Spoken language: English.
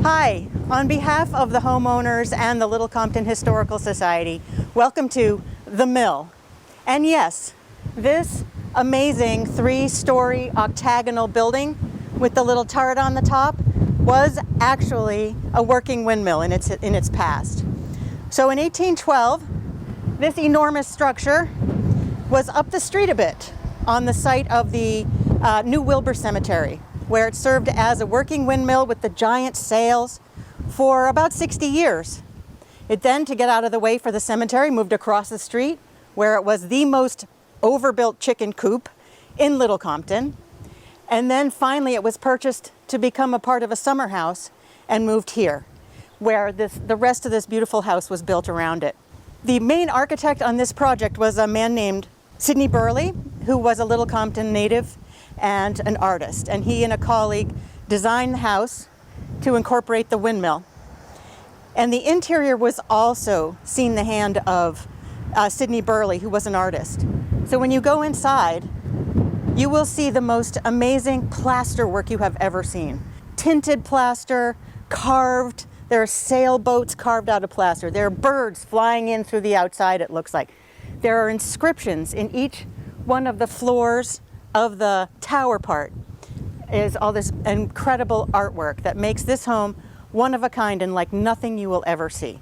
Hi, on behalf of the homeowners and the Little Compton Historical Society, welcome to The Mill. And yes, this amazing 3-story octagonal building with the little turret on the top was actually a working windmill in its past. So in 1812, this enormous structure was up the street a bit on the site of the New Wilbur Cemetery, where it served as a working windmill with the giant sails for about 60 years. It then, to get out of the way for the cemetery, moved across the street, where it was the most overbuilt chicken coop in Little Compton. And then finally it was purchased to become a part of a summer house and moved here, where the rest of this beautiful house was built around it. The main architect on this project was a man named Sidney Burley, who was a Little Compton native and an artist, and he and a colleague designed the house to incorporate the windmill. And the interior was also seen the hand of Sidney Burley, who was an artist. So when you go inside, you will see the most amazing plaster work you have ever seen. Tinted plaster, carved. There are sailboats carved out of plaster. There are birds flying in through the outside, it looks like. There are inscriptions in each one of the floors of the tower part. Is all this incredible artwork that makes this home one of a kind and like nothing you will ever see.